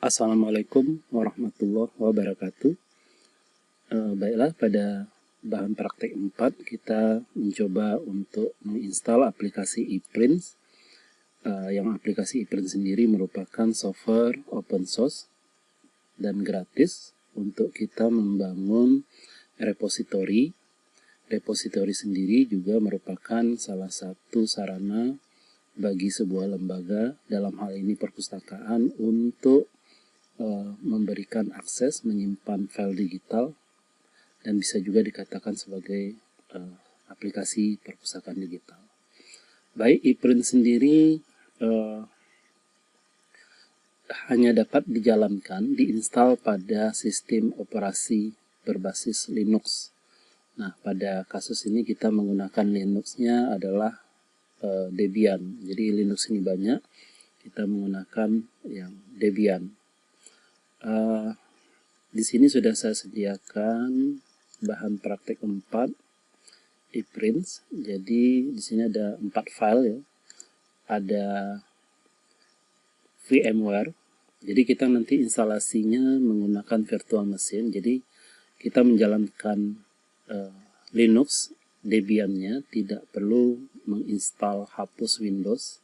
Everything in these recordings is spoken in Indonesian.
Assalamualaikum warahmatullahi wabarakatuh. Baiklah, pada bahan praktek 4 kita mencoba untuk menginstal aplikasi ePrint. Yang aplikasi ePrint sendiri merupakan software open source dan gratis untuk kita membangun repositori. Repositori sendiri juga merupakan salah satu sarana bagi sebuah lembaga, dalam hal ini perpustakaan, untuk memberikan akses menyimpan file digital dan bisa juga dikatakan sebagai aplikasi perpustakaan digital. Baik, ePrint sendiri hanya dapat dijalankan, diinstal pada sistem operasi berbasis Linux. Nah, pada kasus ini kita menggunakan Linux-nya adalah Debian. Jadi Linux ini banyak, kita menggunakan yang Debian. Di sini sudah saya sediakan bahan praktek 4 ePrint. Jadi di sini ada 4 file ya. Ada VMware. Jadi kita nanti instalasinya menggunakan virtual machine. Jadi kita menjalankan Linux Debian-nya, tidak perlu menginstal hapus Windows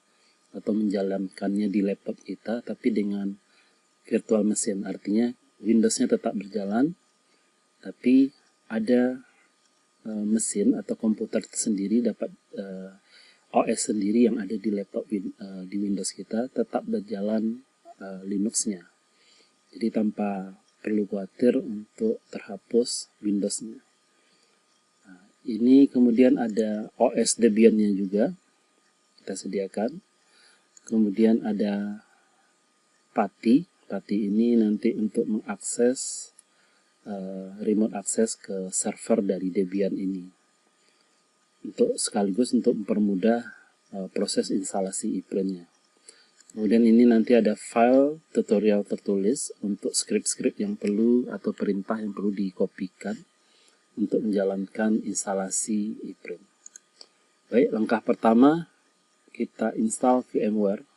atau menjalankannya di laptop kita, tapi dengan virtual machine, artinya Windows-nya tetap berjalan, tapi ada mesin atau komputer sendiri, dapat OS sendiri yang ada di laptop di Windows kita, tetap berjalan Linux-nya. Jadi tanpa perlu khawatir untuk terhapus Windows-nya. Nah, ini kemudian ada OS Debian-nya juga kita sediakan. Kemudian ada PATI. PATI ini nanti untuk mengakses remote access ke server dari Debian ini, untuk sekaligus untuk mempermudah proses instalasi ePrint-nya. Kemudian ini nanti ada file tutorial tertulis untuk script-script yang perlu atau perintah yang perlu dikopikan untuk menjalankan instalasi ePrint. Baik, langkah pertama kita install VMware.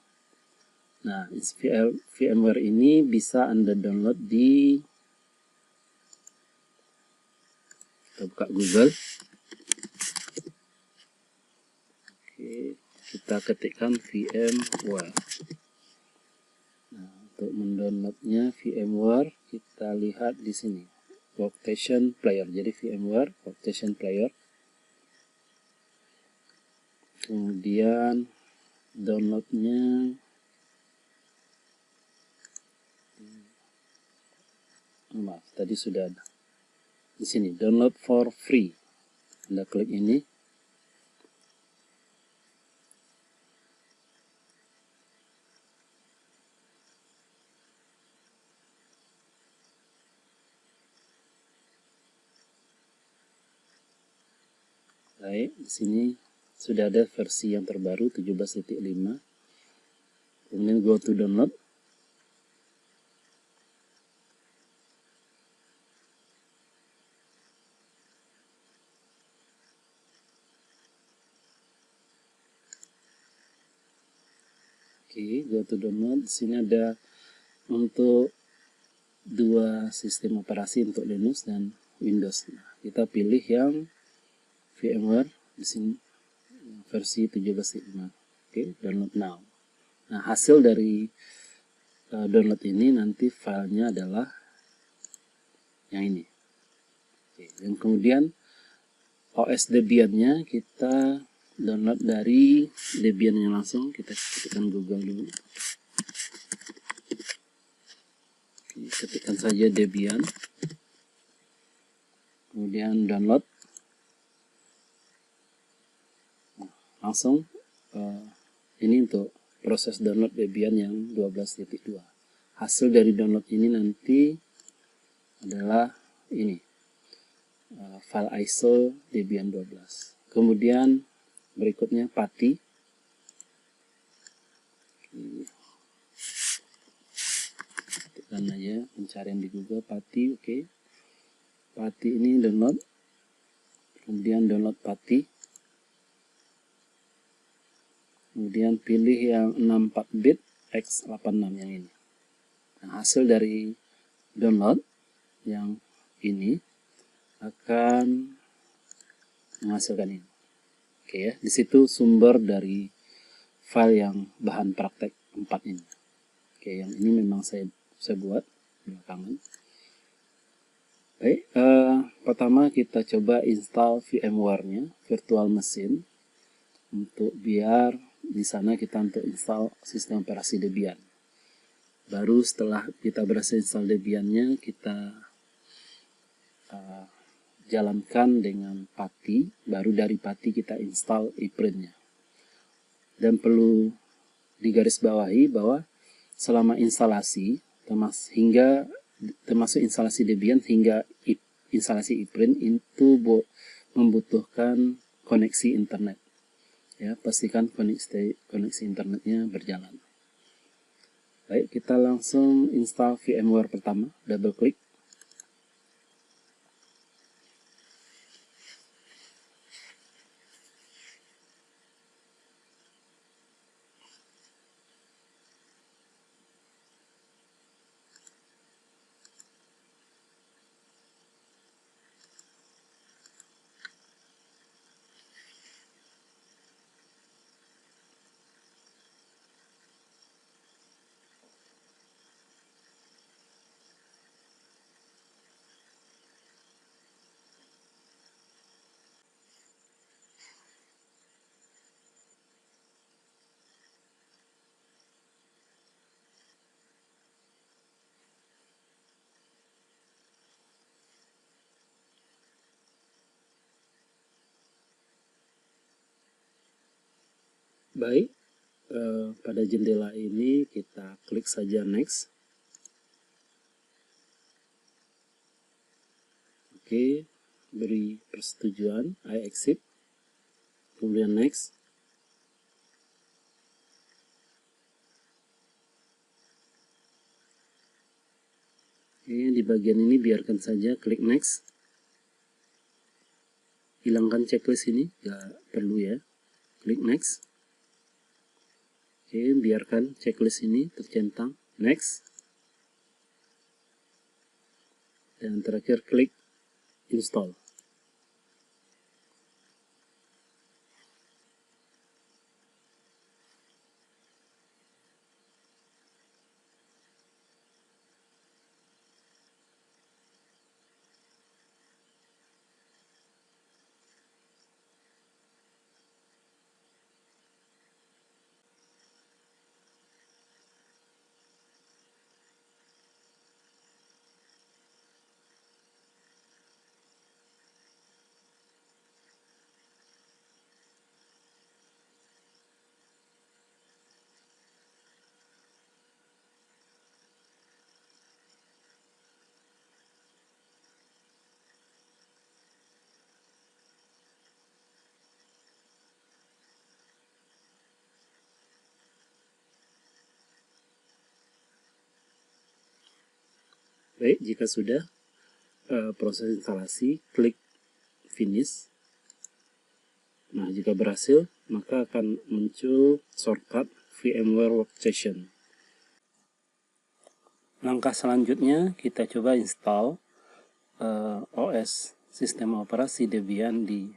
Nah, VMware ini bisa Anda download di, kita buka Google. Oke, kita ketikkan VMware. Nah, untuk mendownloadnya VMware, kita lihat di sini, Workstation Player. Jadi VMware Workstation Player. Kemudian downloadnya, maaf, tadi sudah ada. Di sini, download for free. Anda klik ini. Baik, di sini sudah ada versi yang terbaru 17.5. Kemudian go to download. Oke, go to download. Di sini ada untuk dua sistem operasi, untuk Linux dan Windows. Nah, kita pilih yang VMware di sini versi 17.5. Oke, download now. Nah, hasil dari download ini nanti filenya adalah yang ini. Oke, dan kemudian OS Debian-nya kita download dari Debian-nya langsung. Kita ketikkan Google dulu. Oke, ketikkan saja Debian. Kemudian download. Langsung ini untuk proses download Debian yang 12.2. Hasil dari download ini nanti adalah ini, file ISO Debian 12. Kemudian berikutnya PATI. Tekan aja pencarian di Google PATI. Oke. PATI ini download. Kemudian download PATI. Kemudian pilih yang 64 bit x86 yang ini. Nah, hasil dari download yang ini akan menghasilkan ini. Oke ya, di situ sumber dari file yang bahan praktek 4 ini. Oke, yang ini memang saya buat belakangan. Baik, pertama kita coba install VMware-nya, virtual machine, untuk biar di sana kita untuk install sistem operasi Debian. Baru setelah kita berhasil install Debian-nya, kita jalankan dengan PATI, baru dari PATI kita install iPrint-nya. Dan perlu digarisbawahi bahwa selama instalasi, termasuk instalasi Debian hingga instalasi iPrint itu membutuhkan koneksi internet. Ya, pastikan koneksi internetnya berjalan. Baik, kita langsung install VMware pertama, double klik. Baik, pada jendela ini kita klik saja next. Oke, beri persetujuan, I accept, kemudian next. Oke, di bagian ini biarkan saja, klik next. Hilangkan checklist ini, nggak perlu ya, klik next. Oke, biarkan checklist ini tercentang, next. Dan terakhir klik install. Baik, jika sudah proses instalasi, klik finish. Nah, jika berhasil, maka akan muncul shortcut VMware Workstation. Langkah selanjutnya, kita coba install OS sistem operasi Debian di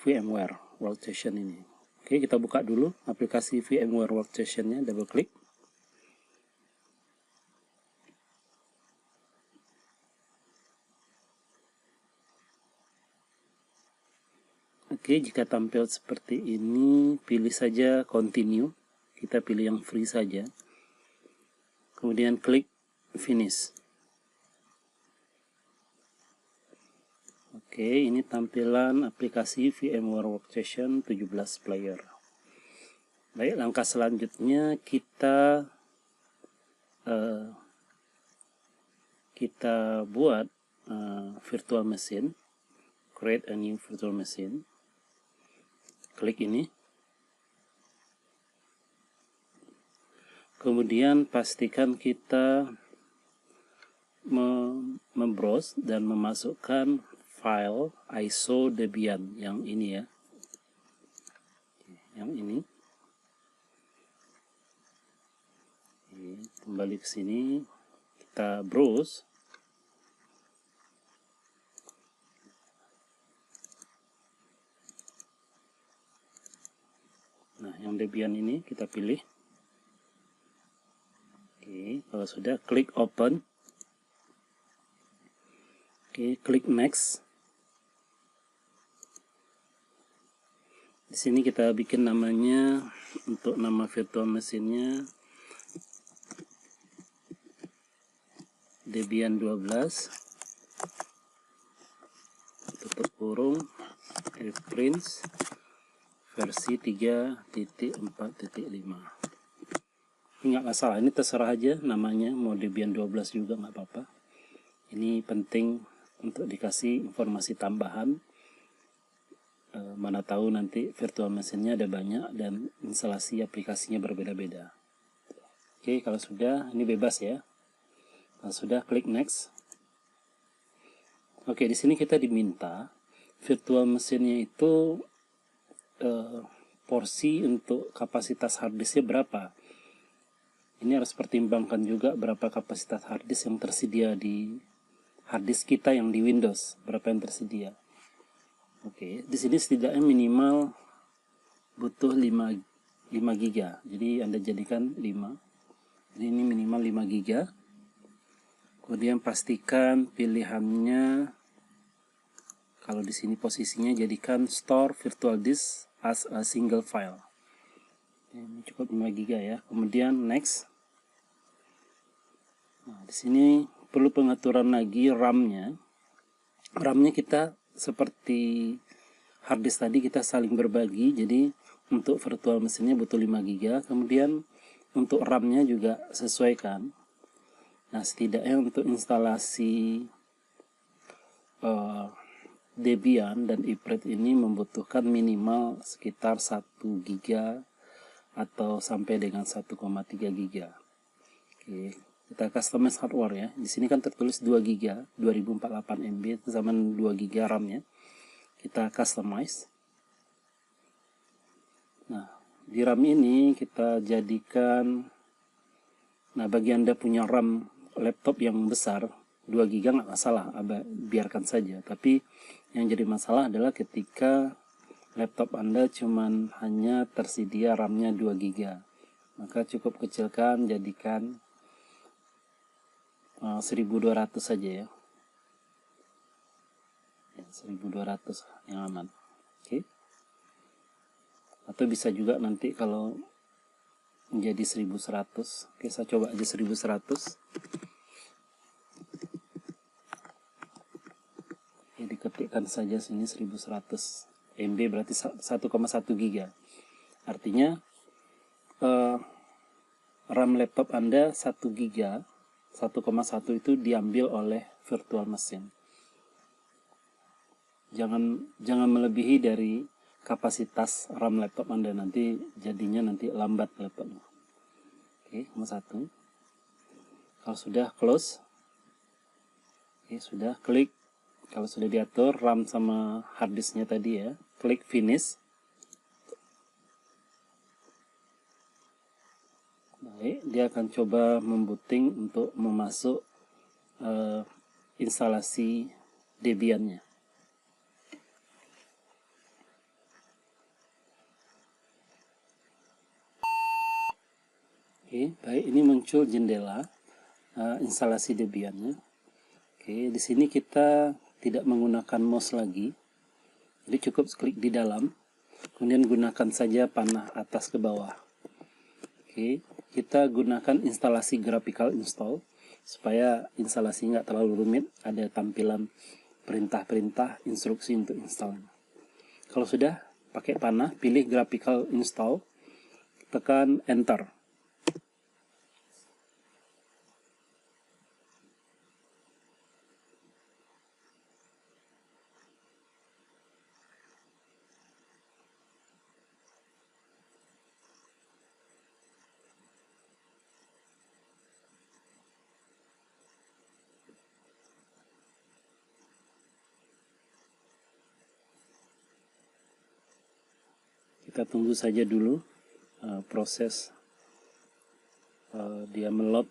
VMware Workstation ini. Oke, kita buka dulu aplikasi VMware Workstation-nya, double klik. Oke, jika tampil seperti ini, pilih saja continue. Kita pilih yang free saja. Kemudian klik finish. Oke, ini tampilan aplikasi VMware Workstation 17 player. Baik, langkah selanjutnya kita buat virtual machine. Create a new virtual machine. Klik ini. Kemudian pastikan kita membrowse dan memasukkan file ISO Debian yang ini ya. Yang ini. Kembali ke sini. kita browse, nah yang Debian ini kita pilih. Oke, kalau sudah klik open. Oke, klik next. Di sini kita bikin namanya, untuk nama virtual mesinnya Debian 12, tutup kurung, Prince versi 3.4.5. Ini nggak masalah, ini terserah aja namanya, mau Debian 12 juga nggak apa-apa. Ini penting untuk dikasih informasi tambahan, mana tahu nanti virtual mesinnya ada banyak dan instalasi aplikasinya berbeda-beda. Oke, kalau sudah, ini bebas ya. Kalau sudah, klik next. Oke, di sini kita diminta virtual mesinnya itu porsi untuk kapasitas harddisknya berapa. Ini harus pertimbangkan juga berapa kapasitas harddisk yang tersedia di harddisk kita yang di Windows, berapa yang tersedia. Oke, di sini setidaknya minimal butuh 5 GB. Jadi Anda jadikan 5. Jadi ini minimal 5 GB. Kemudian pastikan pilihannya, kalau di sini posisinya jadikan store virtual disk as a single file. Ini cukup 5 GB ya. Kemudian next. Nah, di sini perlu pengaturan lagi RAM-nya. RAM-nya kita seperti harddisk tadi, kita saling berbagi. Jadi untuk virtual mesinnya butuh 5 GB. Kemudian untuk RAM-nya juga sesuaikan. Nah, setidaknya untuk instalasi Debian dan Ipret ini membutuhkan minimal sekitar 1 GB atau sampai dengan 1,3 GB. Oke, kita customize hardware ya. Di sini kan tertulis 2 GB, 2048 MB, itu zaman 2 GB RAM-nya. Kita customize. Nah, di RAM ini kita jadikan, nah bagi Anda punya RAM laptop yang besar, 2 GB nggak masalah, biarkan saja. Tapi yang jadi masalah adalah ketika laptop Anda cuman hanya tersedia RAM-nya 2 GB. Maka cukup kecilkan, jadikan 1200 saja ya. 1200 yang aman. Oke. Atau bisa juga nanti kalau menjadi 1100. Oke, saya coba aja 1100. Oke, diketikkan saja sini 1100 MB, berarti 1,1 GB. Artinya RAM laptop Anda 1 GB, 1,1 itu diambil oleh virtual machine. Jangan melebihi dari kapasitas RAM laptop Anda, nanti jadinya lambat laptopnya. Oke, nomor 1. Kalau sudah close. Oke, sudah klik. Kalau sudah diatur RAM sama harddisknya tadi ya, klik finish. Baik, dia akan coba membooting untuk memasuk instalasi Debian-nya. Oke, baik, ini muncul jendela instalasi Debian-nya. Oke, di sini kita tidak menggunakan mouse lagi, jadi cukup klik di dalam, kemudian gunakan saja panah atas ke bawah. Oke, kita gunakan instalasi graphical install supaya instalasi nggak terlalu rumit, ada tampilan perintah-perintah instruksi untuk install. Kalau sudah pakai panah, pilih graphical install, tekan enter. Kita tunggu saja dulu proses dia meload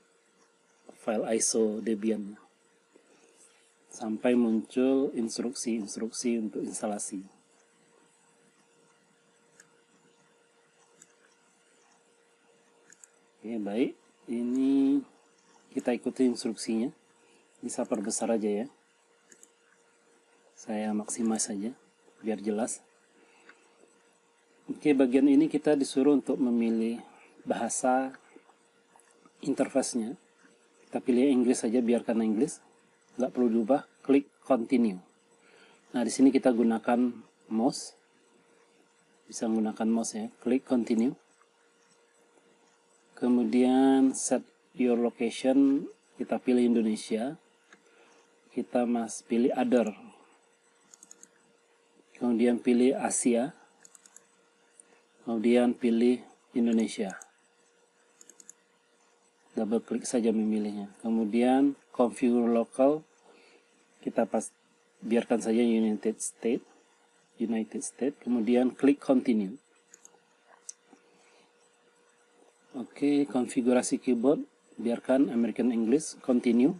file ISO Debian sampai muncul instruksi-instruksi untuk instalasi. Oke, baik, ini kita ikuti instruksinya. Bisa perbesar aja ya, saya maksimal saja biar jelas. Oke, bagian ini kita disuruh untuk memilih bahasa interface-nya. Kita pilih Inggris saja, biarkan Inggris, nggak perlu diubah. Klik continue. Nah, di sini kita gunakan mouse, bisa menggunakan mouse ya. Klik continue. Kemudian set your location, kita pilih Indonesia. Kita pilih other. Kemudian pilih Asia. Kemudian pilih Indonesia. Double klik saja memilihnya. Kemudian configure local, kita biarkan saja United States. Kemudian klik continue. Oke, konfigurasi keyboard, biarkan American English, continue.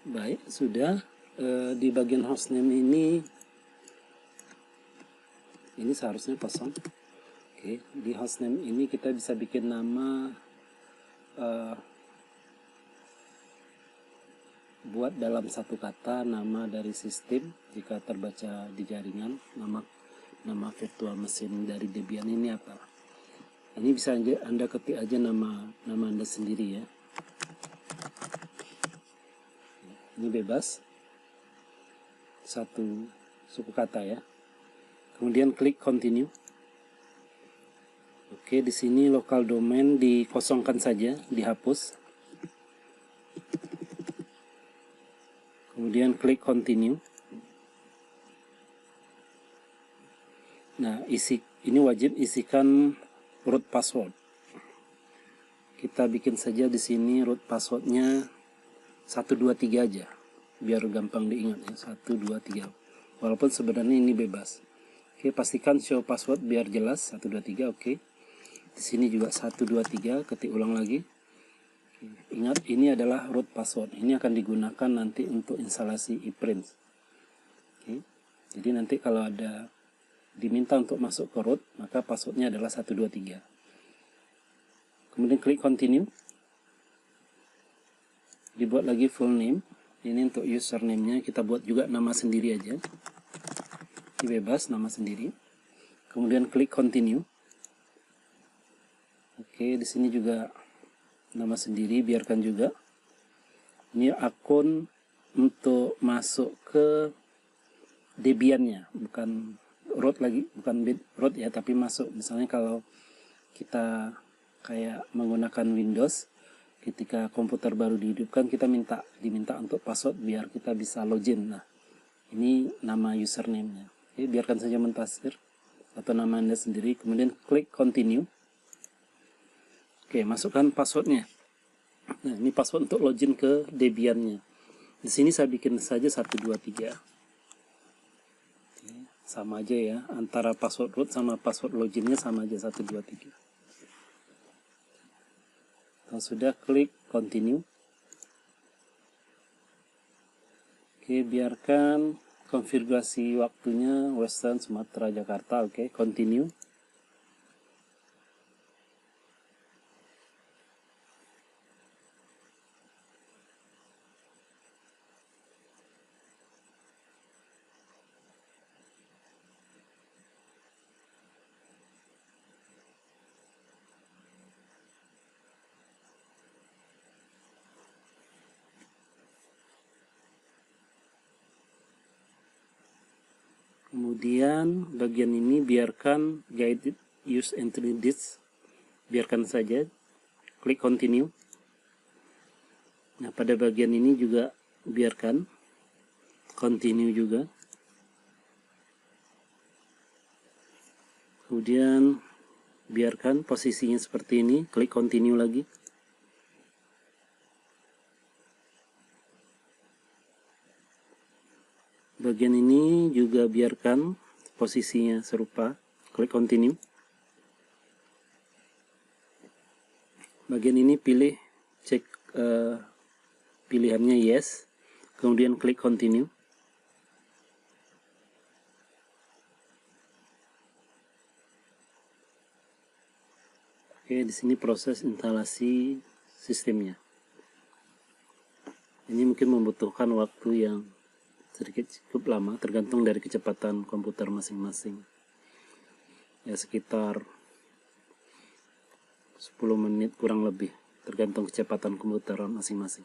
Baik, sudah. Di bagian hostname ini seharusnya kosong. Oke, di hostname ini kita bisa bikin nama, buat dalam satu kata nama dari sistem jika terbaca di jaringan. Nama virtual mesin dari Debian ini apa? Ini bisa Anda ketik aja nama Anda sendiri ya. Ini bebas, satu suku kata ya. Kemudian klik continue. Oke, di sini local domain dikosongkan saja, dihapus. Kemudian klik continue. Nah, ini wajib isikan root password. Kita bikin saja di sini root passwordnya 123 aja, biar gampang diingat ya, 123. Walaupun sebenarnya ini bebas. Oke, pastikan show password biar jelas 123. Oke. Di sini juga 123, ketik ulang lagi. Oke. Ingat, ini adalah root password. Ini akan digunakan nanti untuk instalasi ePrint. Oke. Jadi nanti kalau ada diminta untuk masuk ke root, maka passwordnya adalah 123. Kemudian klik continue. Dibuat lagi full name. Ini untuk username-nya kita buat juga nama sendiri aja. Ini bebas, nama sendiri. Kemudian klik continue. Oke, di sini juga nama sendiri, biarkan juga. Ini akun untuk masuk ke Debian-nya, bukan root lagi, bukan root ya, tapi masuk. Misalnya kalau kita kayak menggunakan Windows, ketika komputer baru dihidupkan, kita diminta untuk password biar kita bisa login. Nah, ini nama username-nya. Oke, biarkan saja muntasyir atau nama Anda sendiri. Kemudian klik continue. Oke, masukkan passwordnya. Nah, ini password untuk login ke Debian-nya. Di sini saya bikin saja 123. Oke, sama aja ya, antara password root sama password loginnya sama aja, 123. Kalau sudah, klik continue. Oke, biarkan konfigurasi waktunya Western Sumatera Jakarta. Oke, continue. Kemudian bagian ini biarkan guided use entry list, biarkan saja, klik continue. Nah, pada bagian ini juga biarkan continue juga. Kemudian biarkan posisinya seperti ini, klik continue lagi. Bagian ini juga biarkan posisinya serupa, klik continue. Bagian ini pilih cek pilihannya yes, kemudian klik continue. Oke, di sini proses instalasi sistemnya. Ini mungkin membutuhkan waktu yang sedikit cukup lama, tergantung dari kecepatan komputer masing-masing. Ya, sekitar 10 menit kurang lebih, tergantung kecepatan komputer masing-masing.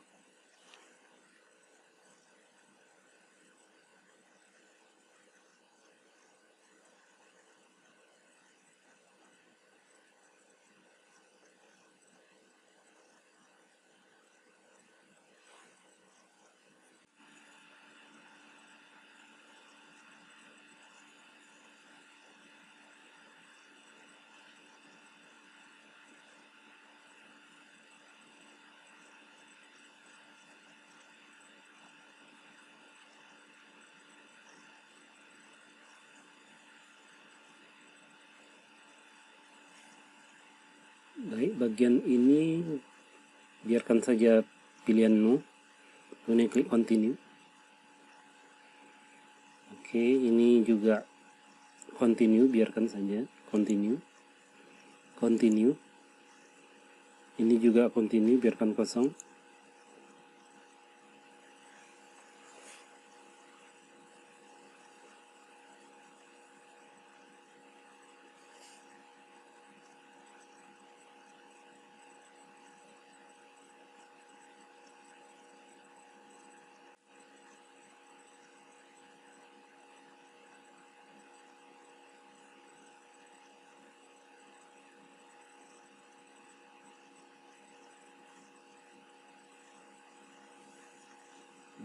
Baik, bagian ini biarkan saja pilihan no, kemudian klik continue. Oke, ini juga continue, biarkan saja continue. Continue. Ini juga continue, biarkan kosong.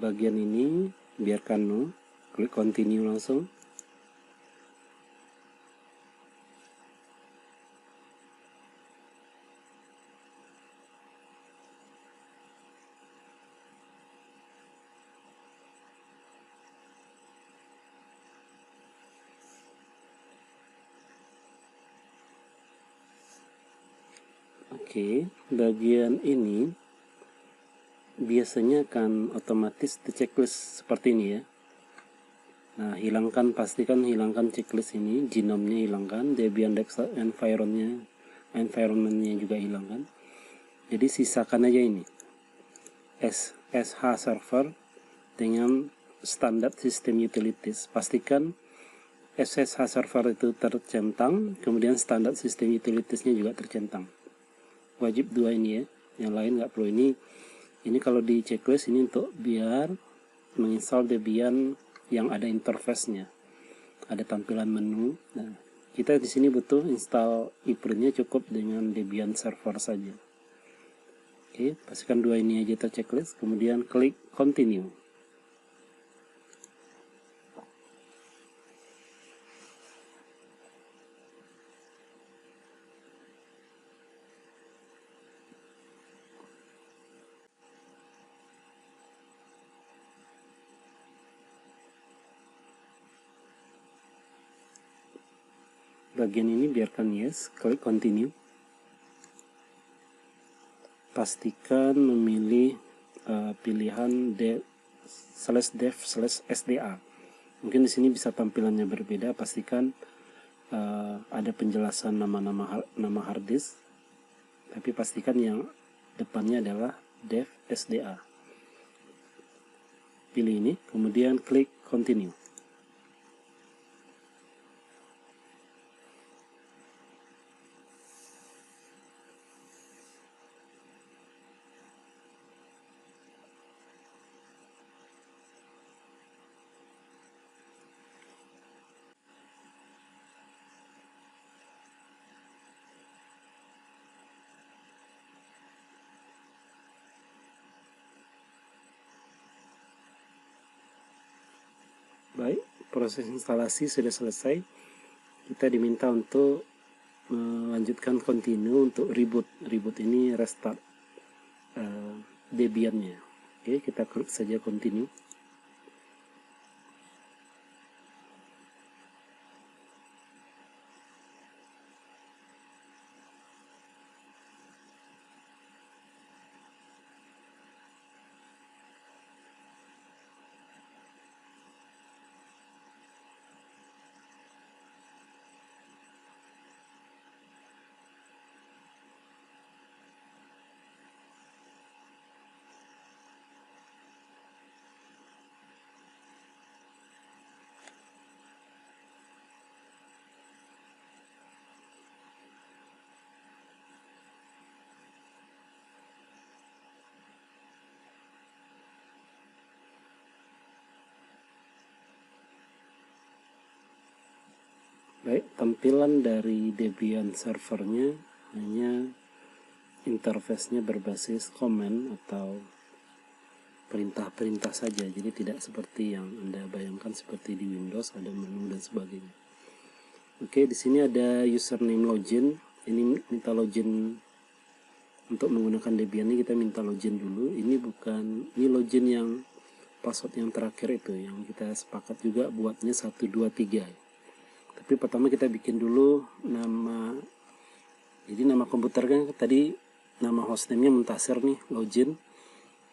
Bagian ini biarkan no, klik continue langsung. Oke, bagian ini biasanya akan otomatis di checklist seperti ini ya. Nah, pastikan hilangkan checklist ini, genome-nya hilangkan, Debian desktop environment-nya juga hilangkan. Jadi sisakan aja ini, SSH server dengan standar system utilities. Pastikan SSH server itu tercentang, kemudian standar system utilities-nya juga tercentang. Wajib dua ini ya, yang lain nggak perlu. Ini kalau di checklist ini untuk biar menginstal Debian yang ada interface-nya, ada tampilan menu. Nah, kita di sini butuh install iprint-nya cukup dengan Debian server saja. Oke, pastikan dua ini aja terchecklist, kemudian klik continue. Bagian ini biarkan yes, klik continue. Pastikan memilih pilihan /dev/sda. Mungkin di sini bisa tampilannya berbeda, pastikan ada penjelasan nama hard disk, tapi pastikan yang depannya adalah dev sda. Pilih ini, kemudian klik continue. Baik, proses instalasi sudah selesai. Kita diminta untuk melanjutkan continue untuk reboot. Reboot ini restart Debian-nya. Oke, kita klik saja continue. Baik, tampilan dari Debian servernya hanya interface-nya berbasis command atau perintah-perintah saja, jadi tidak seperti yang Anda bayangkan seperti di Windows ada menu dan sebagainya. Oke, di sini ada username login. Ini minta login untuk menggunakan Debian ini, kita minta login dulu. Ini login yang password yang terakhir itu yang kita sepakat juga buatnya 123. Tapi pertama kita bikin dulu nama. Jadi nama komputer kan tadi nama hostname-nya Muntasir nih, login.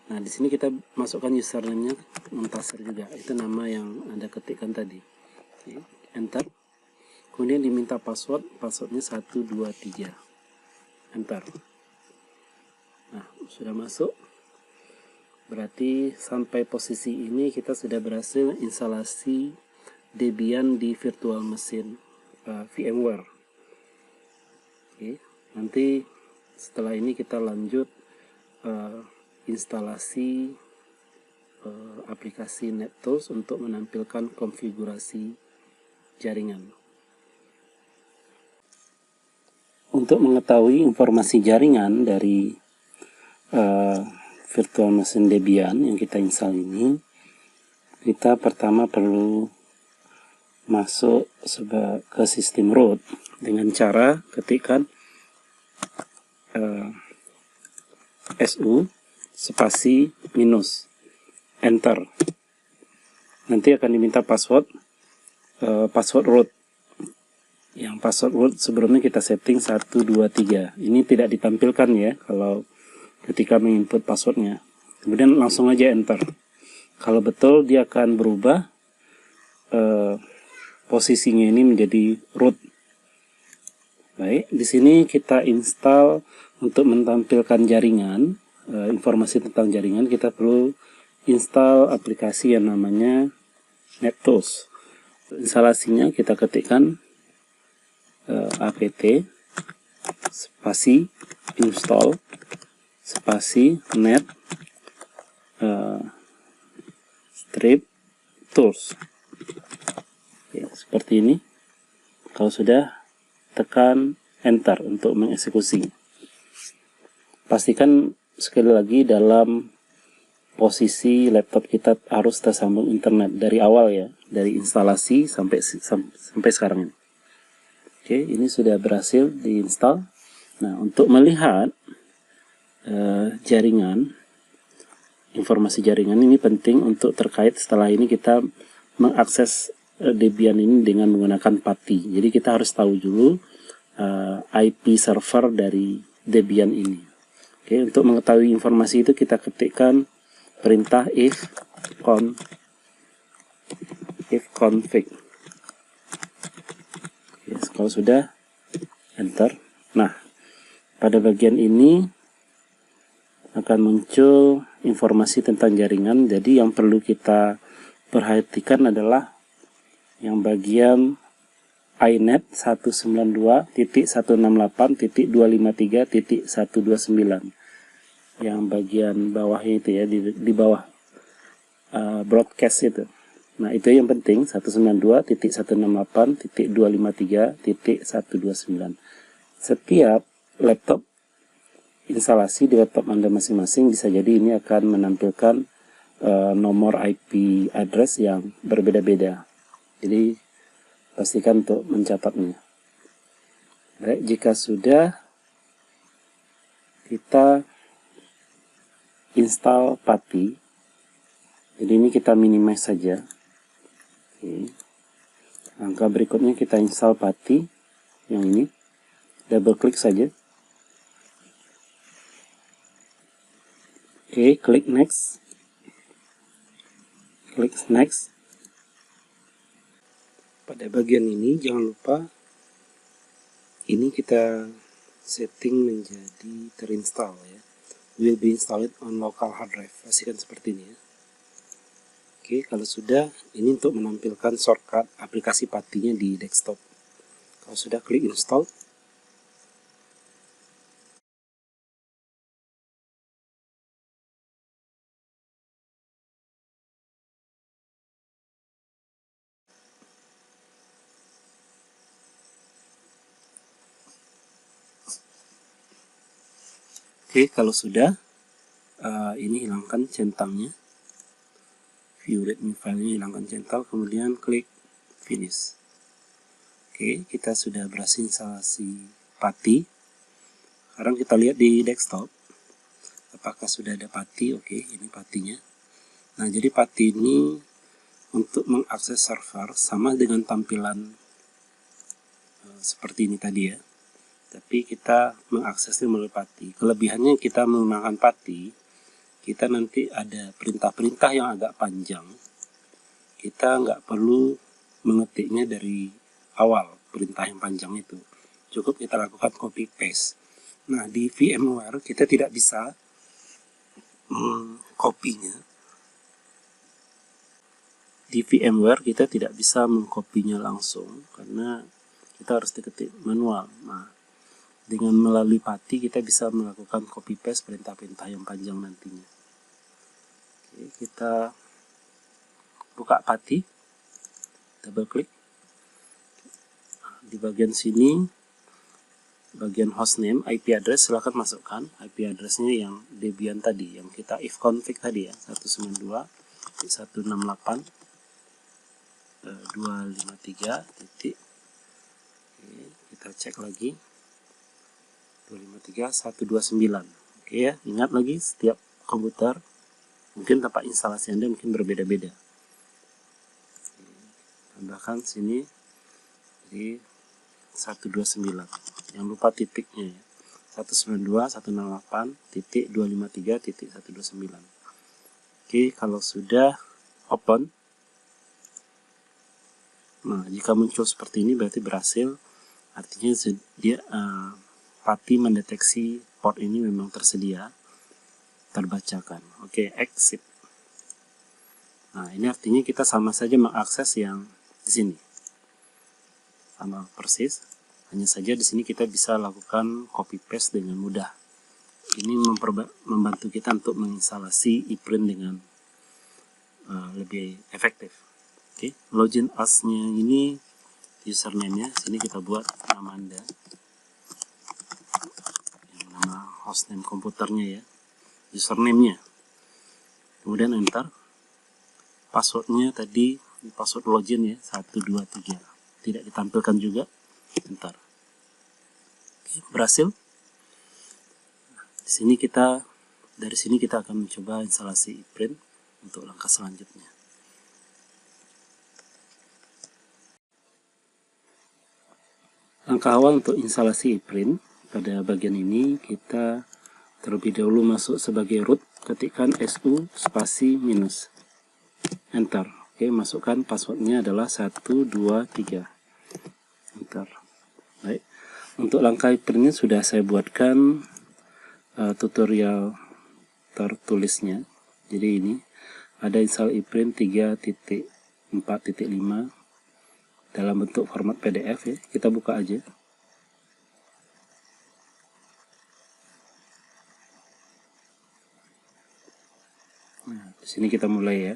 Nah, di sini kita masukkan username-nya Muntasir juga. Itu nama yang Anda ketikkan tadi. Oke, enter. Kemudian diminta password, passwordnya 123. Enter. Nah, sudah masuk. Berarti sampai posisi ini kita sudah berhasil instalasi Debian di virtual machine VMware. Oke, nanti setelah ini kita lanjut instalasi aplikasi NetTools untuk menampilkan konfigurasi jaringan. Untuk mengetahui informasi jaringan dari virtual machine Debian yang kita install ini, kita pertama perlu masuk ke sistem root dengan cara ketikkan su spasi minus enter. Nanti akan diminta password root. Yang password root sebelumnya kita setting 123. Ini tidak ditampilkan ya kalau ketika menginput passwordnya. Kemudian langsung aja enter. Kalau betul dia akan berubah posisinya ini menjadi root. Baik, di sini kita install untuk menampilkan jaringan, informasi tentang jaringan, kita perlu install aplikasi yang namanya NetTools. Instalasinya kita ketikkan apt spasi install spasi net strip tools. Ya, seperti ini. Kalau sudah, tekan enter untuk mengeksekusi. Pastikan sekali lagi dalam posisi laptop kita harus tersambung internet dari awal ya, dari instalasi sampai sekarang ini. Oke, ini sudah berhasil diinstal. Nah, untuk melihat jaringan, informasi jaringan ini penting untuk terkait setelah ini kita mengakses Debian ini dengan menggunakan PATI. Jadi kita harus tahu dulu IP server dari Debian ini. Oke, untuk mengetahui informasi itu kita ketikkan perintah if config. Yes, kalau sudah, enter. Nah, pada bagian ini akan muncul informasi tentang jaringan. Jadi yang perlu kita perhatikan adalah yang bagian iNet 192.168.253.129. Yang bagian bawahnya itu ya, di bawah broadcast itu. Nah, itu yang penting, 192.168.253.129. Setiap laptop instalasi di laptop Anda masing-masing bisa jadi ini akan menampilkan nomor IP address yang berbeda-beda. Jadi pastikan untuk mencatatnya. Baik, jika sudah, kita install PATI. Jadi ini kita minimize saja. Oke. Langkah berikutnya kita install PATI yang ini. Double klik saja. Oke, klik next. Klik next. Pada bagian ini jangan lupa ini kita setting menjadi terinstall ya. Will be installed on local hard drive. Pastikan seperti ini ya. Oke, kalau sudah, ini untuk menampilkan shortcut aplikasi PATI-nya di desktop. Kalau sudah, klik install. Oke, kalau sudah, ini hilangkan centangnya. View readme file-nya hilangkan centang, kemudian klik finish. Oke, kita sudah berhasil instalasi PATI. Sekarang kita lihat di desktop, apakah sudah ada PATI. Oke, ini PATI-nya. Nah, jadi PATI ini untuk mengakses server sama dengan tampilan seperti ini tadi ya. Tapi kita mengaksesnya melalui PATI. Kelebihannya kita menggunakan PATI, kita nanti ada perintah-perintah yang agak panjang. Kita nggak perlu mengetiknya dari awal, perintah yang panjang itu. Cukup kita lakukan copy paste. Nah, di VMware kita tidak bisa mengkopinya. Di VMware kita tidak bisa mengkopinya langsung karena kita harus diketik manual. Nah, dengan melalui PATI kita bisa melakukan copy paste perintah-perintah yang panjang nantinya. Oke, kita buka PATI, double klik. Di bagian sini, bagian hostname, IP address, silahkan masukkan IP addressnya yang Debian tadi, yang kita if config tadi ya, 192.168.253. Oke, kita cek lagi. 253.129. Oke ya, ingat lagi setiap komputer mungkin tempat instalasi Anda mungkin berbeda-beda. Tambahkan sini jadi 129. Jangan lupa titiknya ya. 192.168.253.129. Oke, kalau sudah open. Nah, jika muncul seperti ini berarti berhasil. Artinya dia PATI mendeteksi port ini memang tersedia, terbacakan. Oke, exit. Nah, ini artinya kita sama saja mengakses yang di sini. Sama persis, hanya saja di sini kita bisa lakukan copy paste dengan mudah. Ini membantu kita untuk menginstalasi ePrint dengan lebih efektif. Oke, login as-nya ini username-nya, sini kita buat nama Anda. Nama hostname komputernya ya, username-nya, kemudian enter. Passwordnya tadi password login ya, 123, tidak ditampilkan juga, enter. Oke, berhasil. Dari sini kita akan mencoba instalasi ePrint untuk langkah selanjutnya. Langkah awal untuk instalasi ePrint. Pada bagian ini kita terlebih dahulu masuk sebagai root, ketikkan su spasi minus. enter. Oke, masukkan passwordnya adalah 123, enter. Baik, untuk langkah printnya sudah saya buatkan tutorial tertulisnya. Jadi ini ada install ePrint 3.4.5 dalam bentuk format PDF ya. Kita buka aja. Nah, di sini kita mulai ya.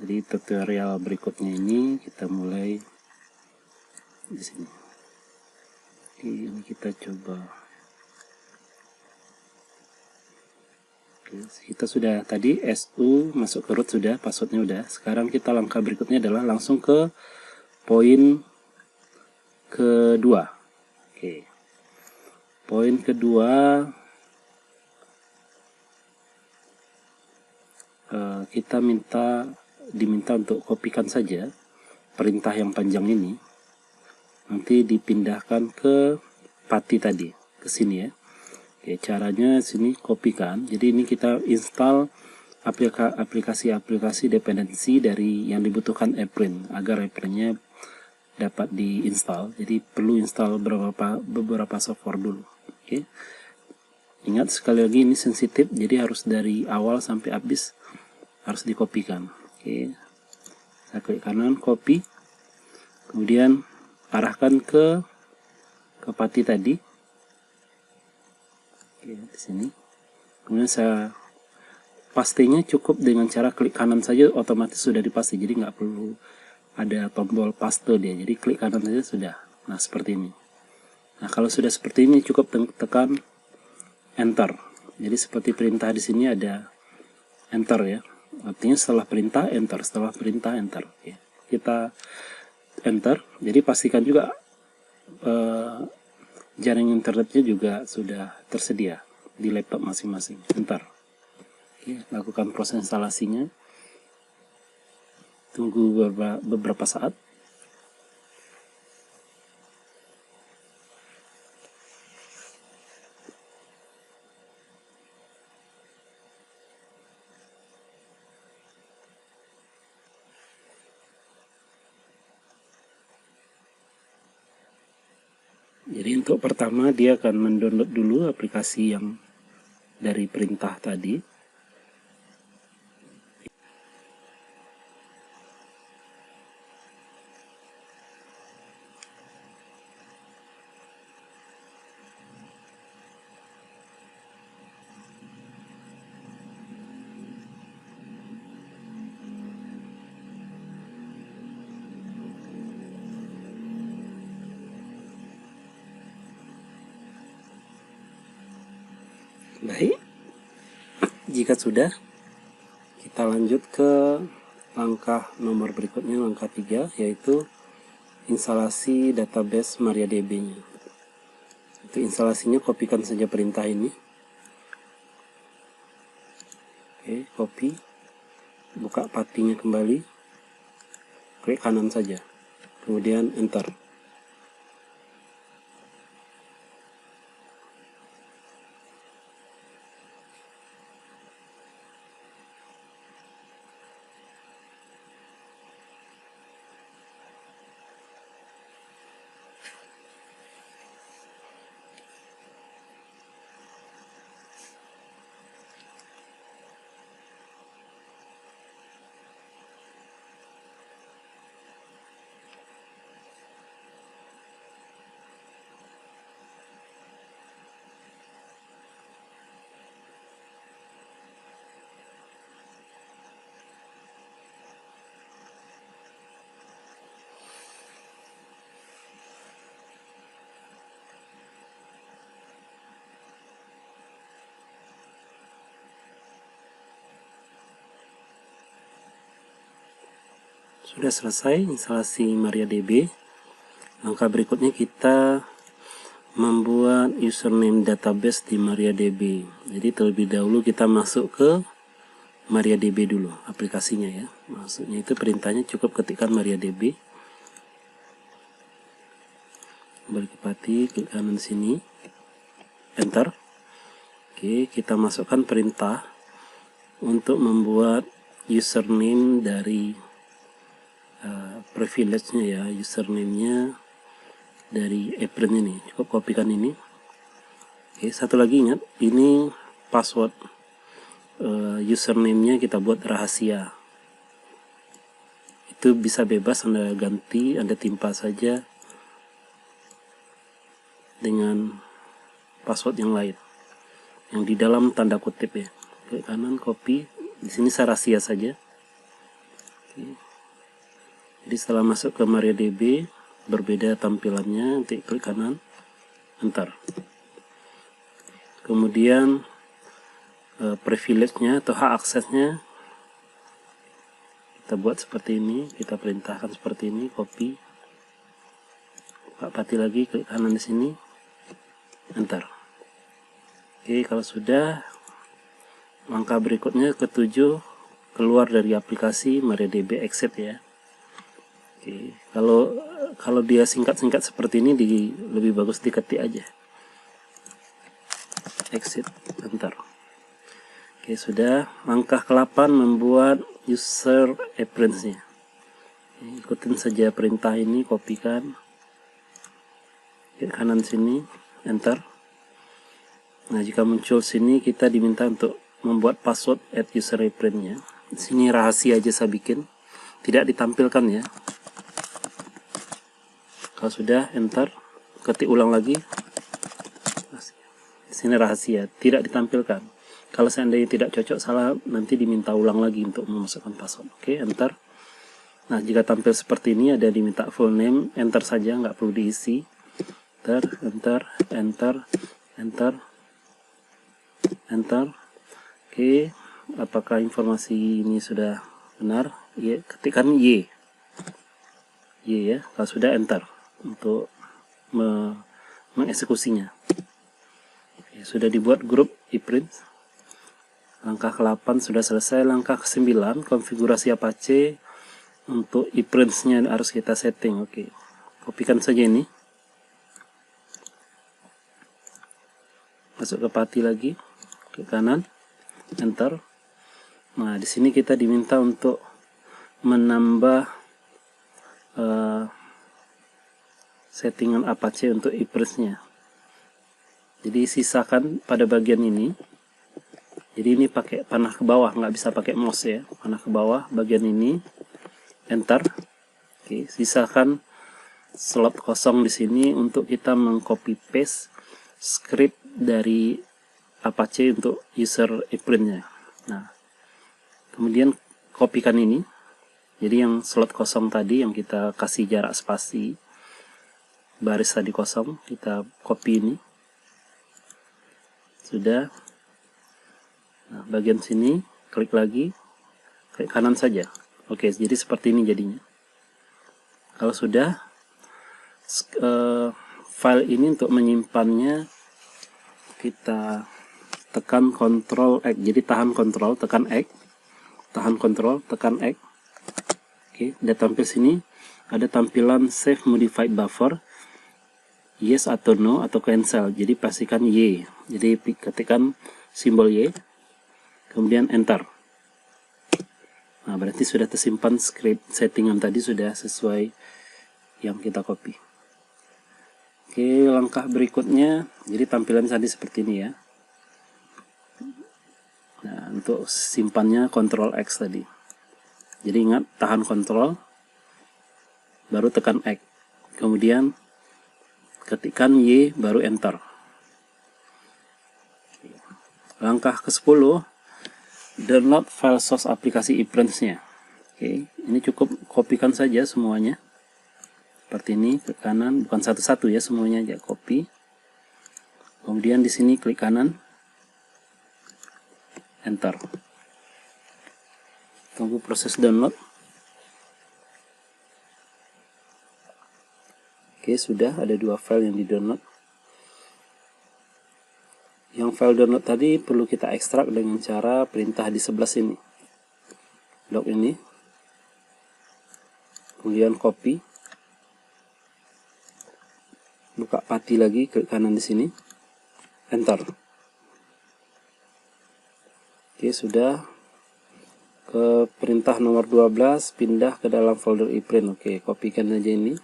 Jadi tutorial berikutnya ini kita mulai di sini. Ini kita coba. Oke, kita sudah tadi SU masuk ke root sudah, passwordnya udah. Sekarang kita langkah berikutnya adalah langsung ke poin kedua. Oke. Poin kedua, kita diminta untuk kopikan saja perintah yang panjang ini, nanti dipindahkan ke pati tadi, ke sini ya. Oke, caranya sini kopikan. Jadi ini kita install aplikasi-aplikasi dependensi dari yang dibutuhkan ePrint agar ePrintnya dapat diinstal. Jadi perlu install beberapa software dulu. Oke. Ingat sekali lagi ini sensitif, jadi harus dari awal sampai habis harus dikopikan. Oke, saya klik kanan, copy, kemudian arahkan ke pati tadi. Oke, di sini. Kemudian saya pastinya cukup dengan cara klik kanan saja, otomatis sudah dipasti, jadi nggak perlu ada tombol paste dia. Jadi klik kanan saja sudah. Nah, seperti ini. Nah, kalau sudah seperti ini cukup tekan enter. Jadi seperti perintah di sini ada enter ya. Artinya setelah perintah enter, setelah perintah enter. Oke. Kita enter. Jadi pastikan juga jaringan internetnya juga sudah tersedia di laptop masing-masing. Enter. Oke, lakukan proses instalasinya. Tunggu beberapa saat. Jadi untuk pertama dia akan mendownload dulu aplikasi yang dari perintah tadi. Baik, jika sudah, kita lanjut ke langkah nomor berikutnya, langkah 3, yaitu instalasi database MariaDB-nya. Untuk instalasinya, kopikan saja perintah ini. Oke, copy, buka patinya kembali, klik kanan saja, kemudian enter. Sudah selesai instalasi MariaDB. Langkah berikutnya kita membuat username database di MariaDB. Jadi terlebih dahulu kita masuk ke MariaDB dulu, aplikasinya ya. Maksudnya itu perintahnya cukup ketikkan MariaDB. Kembali ke pati, klik kanan sini, enter. Oke, kita masukkan perintah untuk membuat username dari privilege-nya ya, username-nya dari apprent ini. Cukup kopikan ini. Oke, satu lagi ingat, ini password username-nya kita buat rahasia. Itu bisa bebas Anda ganti, Anda timpa saja dengan password yang lain, yang di dalam tanda kutip ya. Klik kanan, copy. Di sini saya rahasia saja. Oke. Jadi setelah masuk ke MariaDB, berbeda tampilannya, nanti klik kanan, enter. Kemudian privilege-nya atau hak aksesnya kita buat seperti ini, kita perintahkan seperti ini, copy. Pak Pati lagi, klik kanan di sini, enter. Oke, kalau sudah, langkah berikutnya ketujuh, keluar dari aplikasi MariaDB, exit ya. Oke, kalau dia singkat-singkat seperti ini, lebih bagus diketik aja. Exit, enter. Oke, sudah. Langkah ke-8 membuat user appearance-nya. Ikutin saja perintah ini, kopikan. Klik kanan sini, enter. Nah, jika muncul sini, kita diminta untuk membuat password add user appearance-nya. Di sini rahasia aja saya bikin, tidak ditampilkan ya. Kalau sudah, enter. Ketik ulang lagi. Di sini rahasia, tidak ditampilkan. Kalau seandainya tidak cocok, salah, nanti diminta ulang lagi untuk memasukkan password. Oke, enter. Nah, jika tampil seperti ini, ada diminta full name, enter saja, nggak perlu diisi. Enter, enter, enter, enter, enter. Oke, apakah informasi ini sudah benar? Ya, ketikkan Y. Y ya, kalau sudah, enter untuk mengeksekusinya. Oke, sudah dibuat grup ePrint. Langkah ke-8 sudah selesai. Langkah ke-9, konfigurasi Apache untuk ePrints-nya harus kita setting. Oke, kopikan saja ini. Masuk ke Pati lagi, klik kanan, enter. Nah, di sini kita diminta untuk menambah settingan Apache untuk ePrints-nya. Jadi sisakan pada bagian ini. Jadi ini pakai panah ke bawah, nggak bisa pakai mouse ya. Panah ke bawah, bagian ini, enter. Oke, sisakan slot kosong di sini untuk kita mengcopy paste script dari Apache untuk user ePrint-nya. Nah, kemudian kopikan ini. Jadi yang slot kosong tadi yang kita kasih jarak spasi, baris tadi kosong, kita copy ini. Sudah. Nah, bagian sini, klik lagi, klik kanan saja. Oke, jadi seperti ini jadinya. Kalau sudah, file ini untuk menyimpannya, kita tekan Ctrl X. Jadi tahan Ctrl, tekan X. Tahan Ctrl, tekan X. Oke, udah tampil sini. Ada tampilan Save Modified Buffer. Yes atau no atau cancel. Jadi pastikan Y. Jadi ketikkan simbol Y. Kemudian enter. Nah, berarti sudah tersimpan script settingan tadi sudah sesuai yang kita copy. Oke, langkah berikutnya, jadi tampilan tadi seperti ini ya. Nah, untuk simpannya Ctrl X tadi. Jadi ingat, tahan Ctrl, baru tekan X. Kemudian ketikkan Y, baru enter. Langkah ke-10, download file source aplikasi ePrints-nya. Oke, ini cukup kopikan saja semuanya. Seperti ini, ke kanan, bukan satu-satu ya, semuanya aja copy. Kemudian di sini klik kanan, enter. Tunggu proses download. Oke, sudah ada 2 file yang di-download. Yang file download tadi perlu kita ekstrak dengan cara perintah di sebelah sini. Dock ini. Kemudian copy. Buka Pati lagi, klik kanan di sini. Enter. Oke, sudah. ke perintah nomor 12, pindah ke dalam folder ePrint. Oke, kopikan aja ini.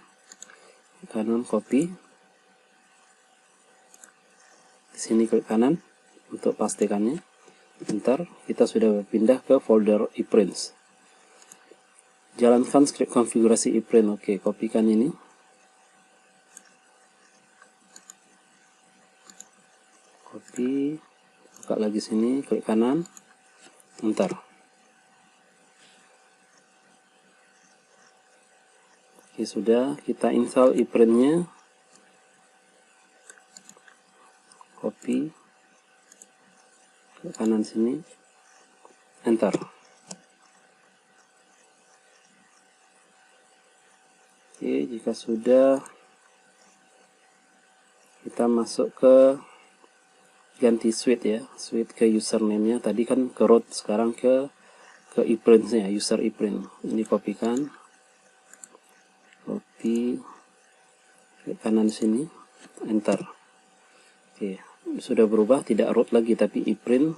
Kanan copy. Di sini klik kanan untuk pastikannya. Enter, kita sudah pindah ke folder ePrints. Jalankan script konfigurasi ePrint. Oke, kopikan ini. Copy, buka lagi sini, klik kanan, enter. Oke, sudah, kita install ePrint-nya. Copy, klik kanan sini, enter. Oke, jika sudah, kita masuk ke ganti suite ya, suite ke username-nya. Tadi kan ke root, sekarang ke ePrint-nya, user ePrint. Ini kopikan, copy, klik kanan sini, enter. Oke, sudah berubah, tidak root lagi tapi ePrint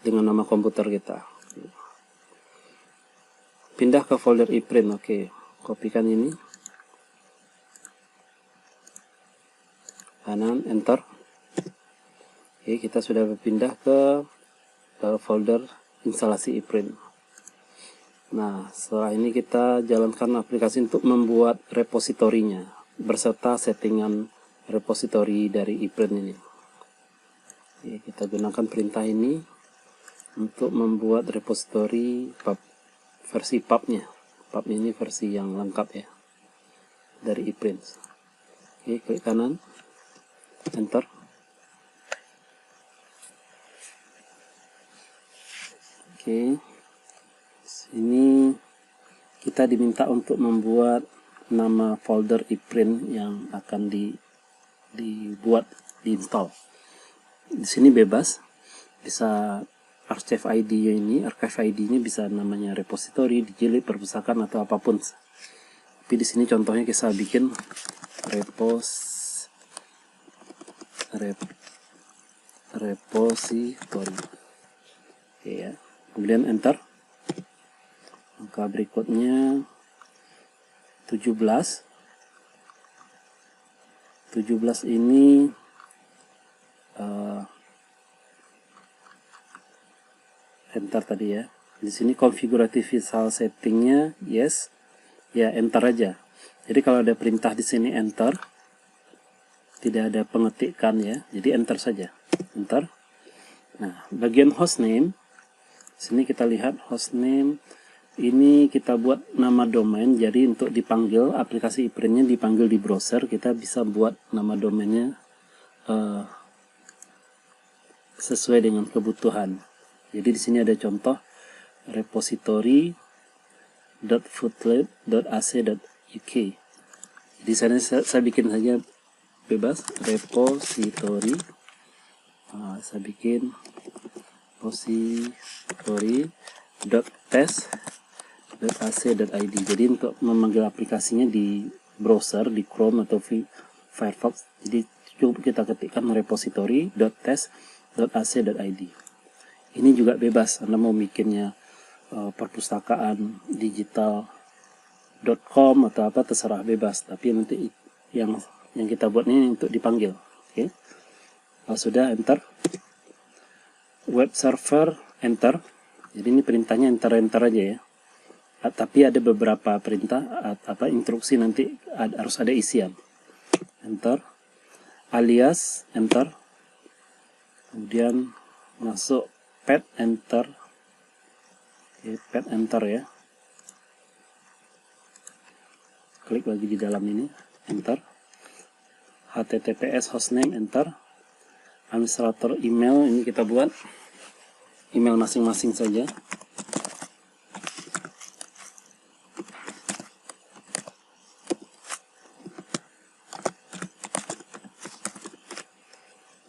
dengan nama komputer kita. Pindah ke folder ePrint. Oke, kopikan ini, kanan, enter. Oke, kita sudah berpindah ke folder instalasi ePrint. Nah, setelah ini kita jalankan aplikasi untuk membuat repositorinya berserta settingan repositori dari ePrint ini. Oke, kita gunakan perintah ini untuk membuat repositori versi pub-nya. Pub ini versi yang lengkap ya dari ePrint. Oke, klik kanan, enter. Oke, sini kita diminta untuk membuat nama folder ePrint yang akan dibuat, diinstal. Di sini bebas, bisa archive ID-nya bisa namanya repository, dijilid, perpustakaan atau apapun. Tapi di sini contohnya kita bikin repository. Oke ya. Kemudian enter. Angka berikutnya 17. 17 ini enter tadi ya. Di sini configurative visual settingnya yes. Ya enter aja. Jadi kalau ada perintah di sini enter, tidak ada pengetikan ya. Jadi enter saja. Enter. Nah, bagian hostname. Sini kita lihat hostname ini kita buat nama domain. Jadi untuk dipanggil aplikasi ePrint-nya dipanggil di browser, kita bisa buat nama domainnya sesuai dengan kebutuhan. Jadi di sini ada contoh repository.footlet.ac.uk. Di sana saya bikin saja bebas repository. Saya bikin repository.test.ac.id. Jadi untuk memanggil aplikasinya di browser, di Chrome atau Firefox, jadi cukup kita ketikkan repository.test.ac.id. Ini juga bebas, Anda mau bikinnya perpustakaan digital.com atau apa terserah, bebas. Tapi nanti yang kita buat ini untuk dipanggil. Oke. Kalau sudah enter. Web server enter. Jadi ini perintahnya enter aja ya. Tapi ada beberapa perintah instruksi nanti harus ada isian. Enter. Alias enter. Kemudian masuk pet enter. Oke, pet enter ya. Klik lagi di dalam ini, enter. HTTPS hostname enter. Administrator email ini kita buat email masing-masing saja.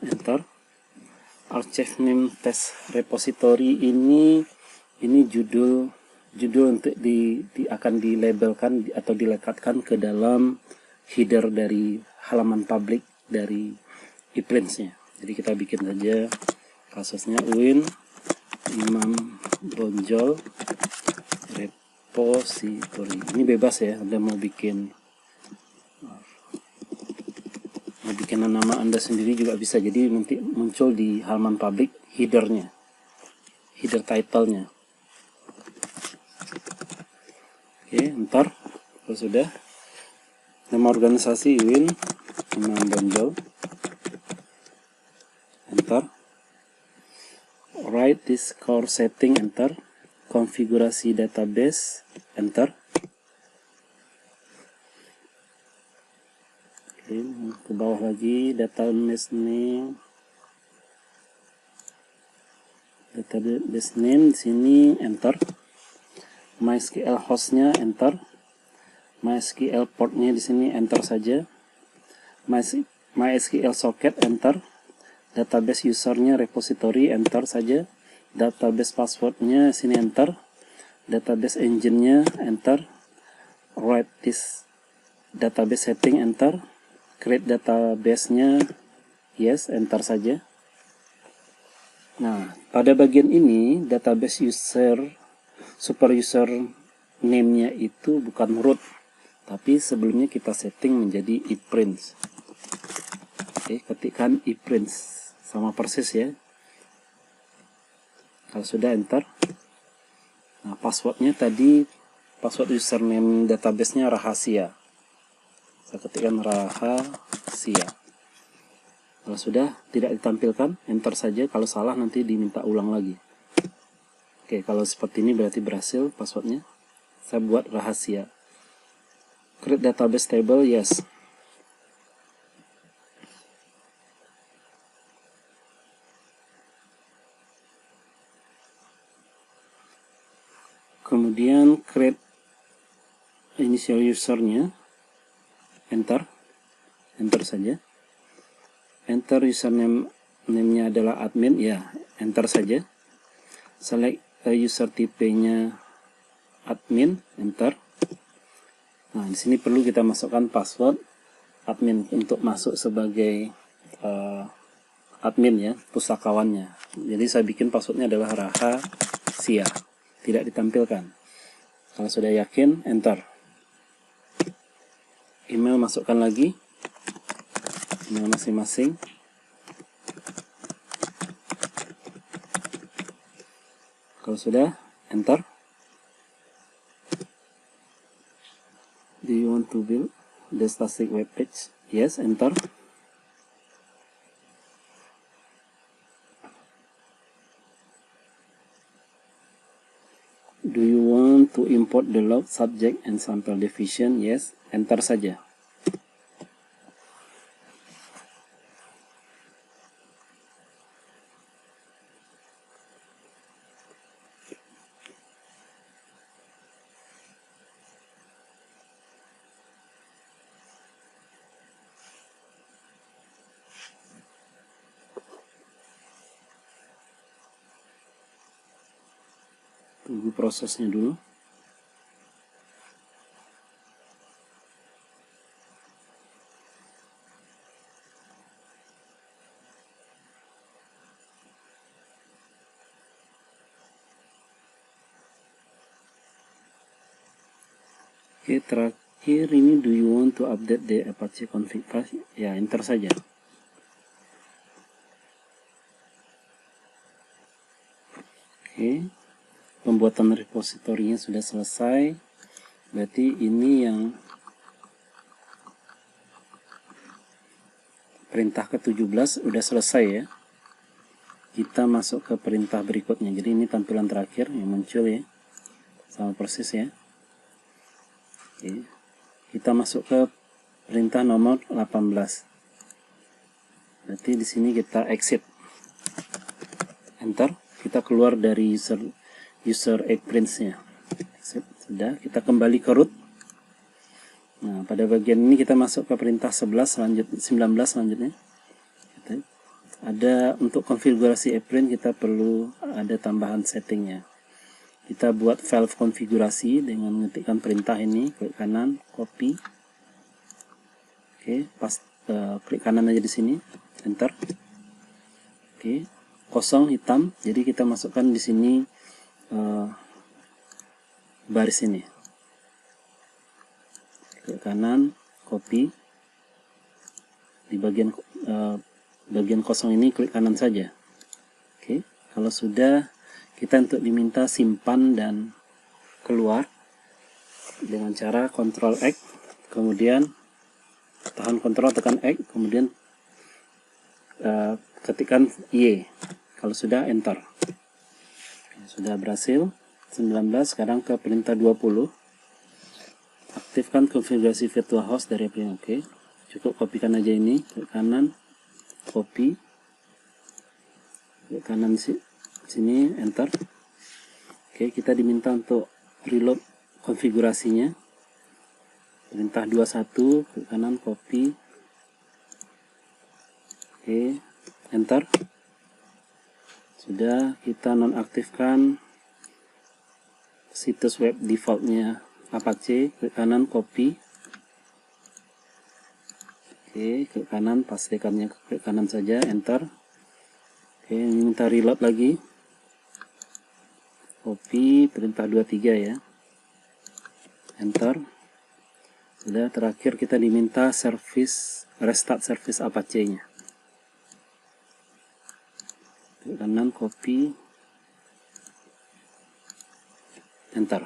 Enter. Archive name test repository ini judul untuk akan dilabelkan atau dilekatkan ke dalam header dari halaman publik dari ePrint-nya. Jadi kita bikin saja kasusnya win Imam Bonjol repository. Ini bebas ya, Anda mau bikin nama Anda sendiri juga bisa, jadi nanti muncul di halaman publik header title-nya. Oke, ntar kalau sudah, nama organisasi IWIN Imam Bonjol, enter. Write this core setting, enter. Konfigurasi database, enter. Oke, ke bawah lagi, database name di sini, enter. MySQL hostnya, enter. MySQL portnya di sini, enter saja. MySQL socket, enter. Database usernya repository, enter saja. Database passwordnya sini, enter. Database engine-nya, enter. Write this database setting, enter. Create database-nya, yes, enter saja. Nah, pada bagian ini database super user name-nya itu bukan root, tapi sebelumnya kita setting menjadi ePrints. Oke, ketikkan ePrints sama persis ya. Kalau sudah, enter. Nah, passwordnya tadi, password username database-nya rahasia. Saya ketikkan rahasia. Kalau sudah tidak ditampilkan, enter saja. Kalau salah nanti diminta ulang lagi. Oke, kalau seperti ini berarti berhasil passwordnya. Saya buat rahasia. Create database table, yes. Kemudian create initial usernya, enter saja. Enter username-nya adalah admin, ya, enter saja. Select user type-nya admin, enter. Nah, di sini perlu kita masukkan password admin untuk masuk sebagai admin ya, pustakawannya. Jadi saya bikin passwordnya adalah rahasia, tidak ditampilkan. Kalau sudah yakin, enter. Email masukkan lagi, email masing-masing. Kalau sudah, enter. Do you want to build the static web page? Yes, enter. Do you want to import the log, subject, and sample division? Yes, enter saja. Tunggu prosesnya dulu. Oke, terakhir ini, do you want to update the Apache config file? Ya, enter saja. Oke, pembuatan repositorinya sudah selesai. Berarti ini yang perintah ke-17 udah selesai ya. Kita masuk ke perintah berikutnya. Jadi ini tampilan terakhir yang muncul ya, sama persis ya. Oke. Kita masuk ke perintah nomor 18. Berarti di sini kita exit, enter. Kita keluar dari user ePrints-nya. Sudah, kita kembali ke root. Nah, pada bagian ini kita masuk ke perintah 19 selanjutnya. Ada untuk konfigurasi ePrint kita perlu ada tambahan settingnya. Kita buat valve konfigurasi dengan mengetikkan perintah ini, klik kanan, copy. Oke, klik kanan aja di sini, enter. Oke, kosong hitam, jadi kita masukkan di sini baris ini. Klik kanan, copy. Di bagian kosong ini klik kanan saja. Oke, kalau sudah, kita untuk diminta simpan dan keluar dengan cara Ctrl X, kemudian tahan Ctrl, tekan X, kemudian ketikkan Y. Kalau sudah, enter. Sudah berhasil 19. Sekarang ke perintah 20. Aktifkan konfigurasi virtual host dari aplikasi. Oke, cukup kopikan aja ini, klik kanan, copy, klik kanan sini, enter. Oke, kita diminta untuk reload konfigurasinya. Perintah 21, klik kanan, copy. Oke, enter. Sudah, kita nonaktifkan situs web defaultnya Apache, klik kanan, copy. Oke, klik kanan, pastikannya klik kanan saja, enter. Oke, ini minta reload lagi. Copy, perintah 23 ya. Enter. Sudah, terakhir kita diminta restart service Apache-nya. Klik kanan, copy. Enter.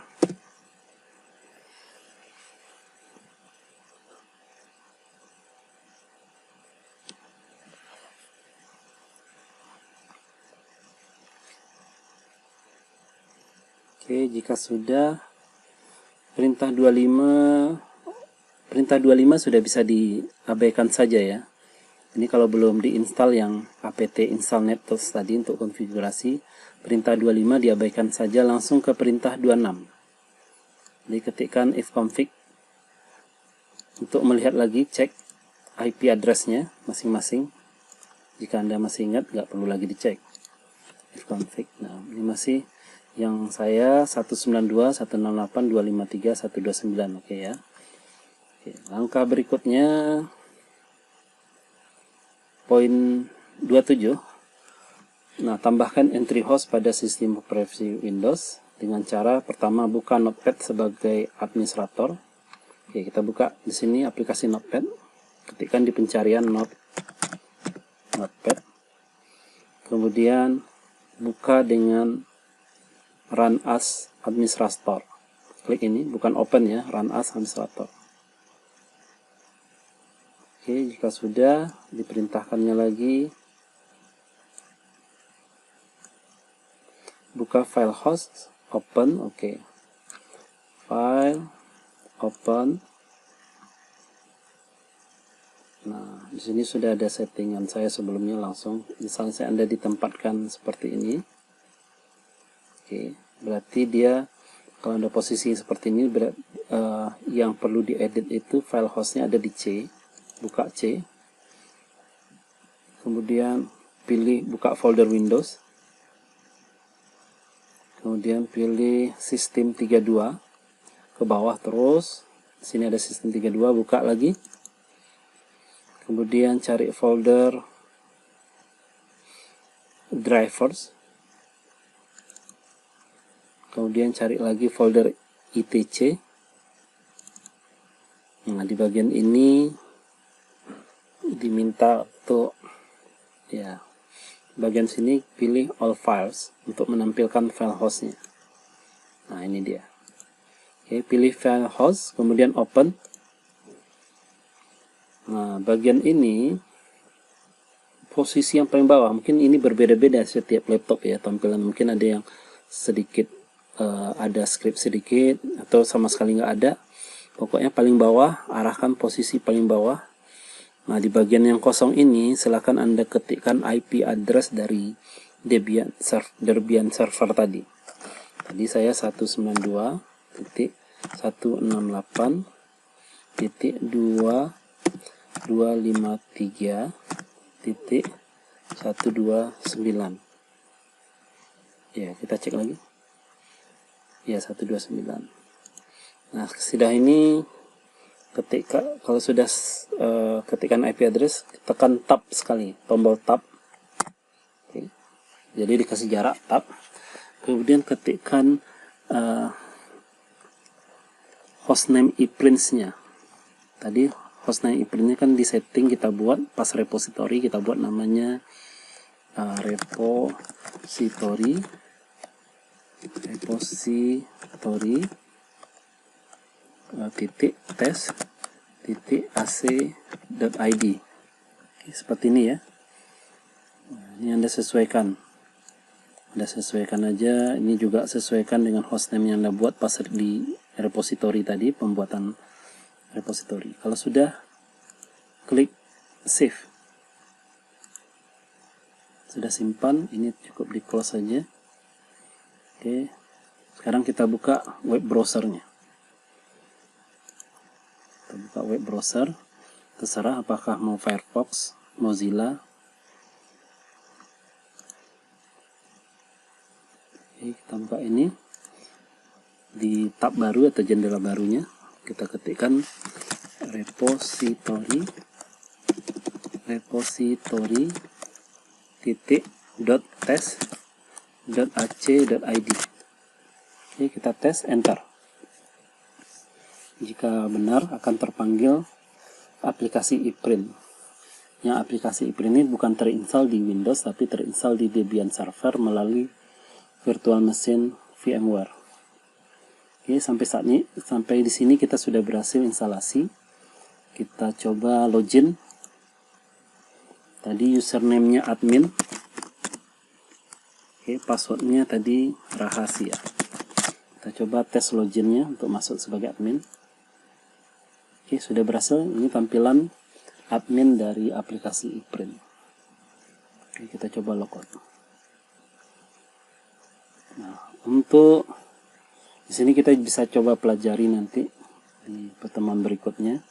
Oke, jika sudah, perintah 25 sudah bisa diabaikan saja ya. Ini kalau belum diinstal yang apt install NetTools tadi untuk konfigurasi, perintah 25 diabaikan saja, langsung ke perintah 26. Jadi ketikkan ifconfig untuk melihat lagi, cek IP address-nya masing-masing. Jika Anda masih ingat, nggak perlu lagi dicek. Ifconfig. Nah, ini masih yang saya 192.168.253.129. Oke ya. Oke, langkah berikutnya poin 27. Nah, tambahkan entry host pada sistem operasi Windows dengan cara pertama buka Notepad sebagai administrator. Oke, kita buka di sini aplikasi Notepad. Ketikkan di pencarian Notepad. Kemudian buka dengan Run as administrator. Klik ini, bukan open ya, Run as administrator. Oke, jika sudah, diperintahkannya lagi buka file host, open, oke. File, open. Nah, di sini sudah ada settingan saya sebelumnya langsung. Misalnya Anda ditempatkan seperti ini. Oke, berarti dia kalau ada posisi seperti ini, yang perlu diedit itu file hostnya ada di C. Buka C. Kemudian pilih buka folder Windows. Kemudian pilih sistem 32 ke bawah terus. Sini ada sistem 32, buka lagi. Kemudian cari folder drivers. Kemudian cari lagi folder ITC. Nah, di bagian ini diminta untuk ya, bagian sini pilih all files untuk menampilkan file hostnya. Nah, ini dia. Oke, pilih file host, kemudian open. Nah, bagian ini posisi yang paling bawah, mungkin ini berbeda-beda setiap laptop ya tampilan. Mungkin ada yang sedikit ada script sedikit atau sama sekali nggak ada. Pokoknya paling bawah, arahkan posisi paling bawah. Nah, di bagian yang kosong ini silakan Anda ketikkan IP address dari Debian server tadi. Tadi saya 192.168.253.129. Ya, kita cek lagi. Ya, 129. Nah, sudah ini kalau sudah ketikkan IP address, tekan tab sekali, tombol tab. Oke. Jadi dikasih jarak tab, kemudian ketikkan hostname ePrints-nya. Tadi hostname ePrint-nya kan di setting kita buat pas repository, kita buat namanya repository titik tes titik ac.id. Seperti ini ya. Nah, ini Anda sesuaikan. Anda sesuaikan aja. Ini juga sesuaikan dengan hostname yang Anda buat pas di repository tadi, pembuatan repository. Kalau sudah, klik save. Sudah simpan, ini cukup di close saja. Oke. Sekarang kita buka web browsernya. Kita buka web browser. Terserah apakah mau Firefox, Mozilla. Oke, kita buka ini. Di tab baru atau jendela barunya, kita ketikkan repository titik.tes.ac.id. Oke, kita tes, enter. Jika benar, akan terpanggil aplikasi ePrint. Yang aplikasi ePrint ini bukan terinstall di Windows, tapi terinstall di Debian Server melalui virtual machine VMware. Oke, sampai di sini kita sudah berhasil instalasi. Kita coba login. Tadi username-nya admin. Oke, password-nya tadi rahasia. Kita coba tes login-nya untuk masuk sebagai admin. Oke, sudah berhasil. Ini tampilan admin dari aplikasi ePrint. Oke, kita coba logout. Nah, untuk di sini kita bisa coba pelajari nanti di pertemuan berikutnya.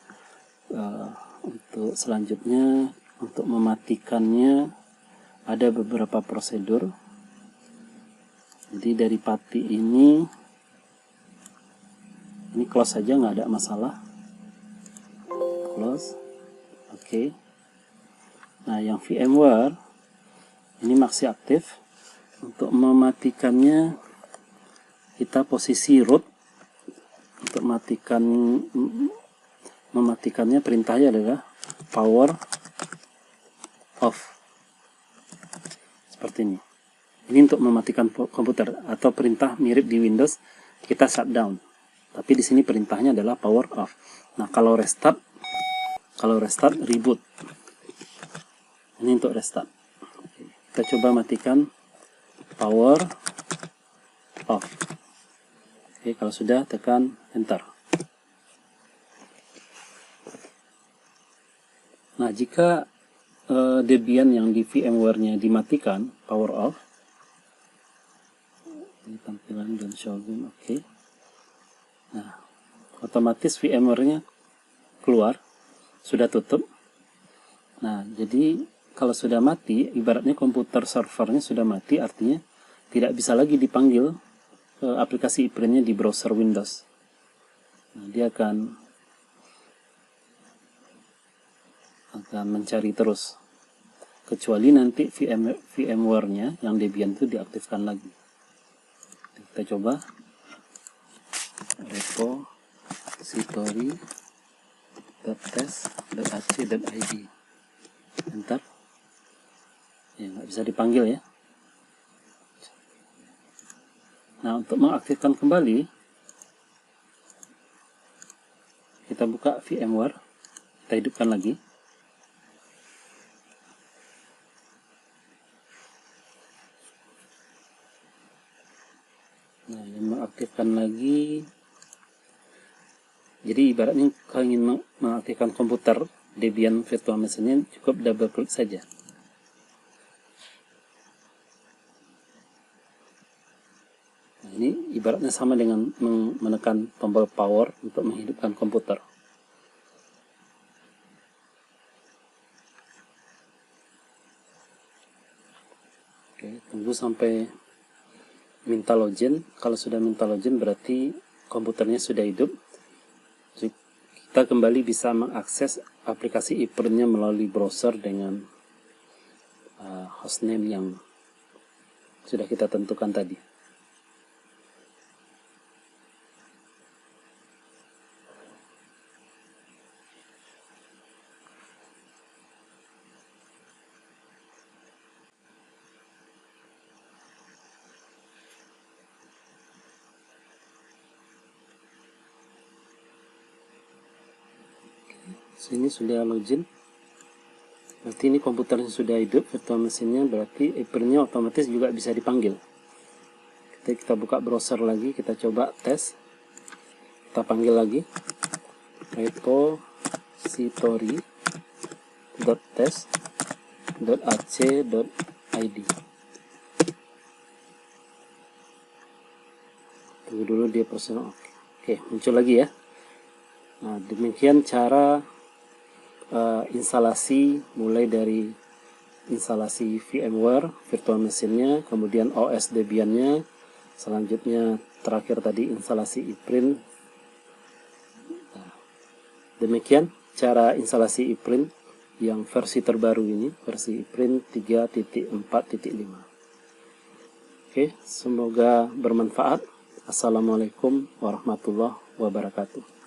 Untuk selanjutnya, untuk mematikannya ada beberapa prosedur. Jadi dari pati ini close saja, nggak ada masalah. Close. Oke. Nah, yang VMware ini masih aktif. Untuk mematikannya kita posisi root. Untuk mematikannya perintahnya adalah power off. Seperti ini. Ini untuk mematikan komputer, atau perintah mirip di Windows kita shutdown. Tapi di sini perintahnya adalah power off. Nah, kalau restart reboot. Ini untuk restart. Kita coba matikan power off. Oke, kalau sudah tekan enter. Nah, jika Debian yang di VMware-nya dimatikan power off, ini tampilan dan showroom, oke. Nah, otomatis VMware-nya keluar, sudah tutup. Nah, jadi kalau sudah mati, ibaratnya komputer servernya sudah mati, artinya tidak bisa lagi dipanggil aplikasi ePrint-nya di browser Windows. Nah, dia akan mencari terus, kecuali nanti VMware-nya yang Debian itu diaktifkan lagi. Kita coba repository.tes.ac.id, enter. Ya, nggak bisa dipanggil ya. Nah, untuk mengaktifkan kembali, kita buka VMware, kita hidupkan lagi. Nah, ini mengaktifkan lagi. Jadi ibaratnya kalau ingin mengaktifkan komputer Debian Virtual Machine, cukup double klik saja. Nah, ini ibaratnya sama dengan menekan tombol power untuk menghidupkan komputer. Oke, tunggu sampai minta login. Kalau sudah minta login berarti komputernya sudah hidup. Kita kembali bisa mengakses aplikasi ePrint-nya melalui browser dengan hostname yang sudah kita tentukan tadi. Sini sudah login, berarti ini komputernya sudah hidup, virtual mesinnya, berarti Aprilnya otomatis juga bisa dipanggil. Kita buka browser lagi, kita coba tes, kita panggil lagi repository.test.ac.id. Tunggu dulu dia personal. Oke, muncul lagi ya. Nah, demikian cara instalasi, mulai dari instalasi VMware, virtual mesinnya, kemudian OS Debian-nya, selanjutnya terakhir tadi instalasi ePrint. Nah, demikian cara instalasi ePrint yang versi terbaru ini, versi ePrint 3.4.5. Oke, semoga bermanfaat. Assalamualaikum warahmatullahi wabarakatuh.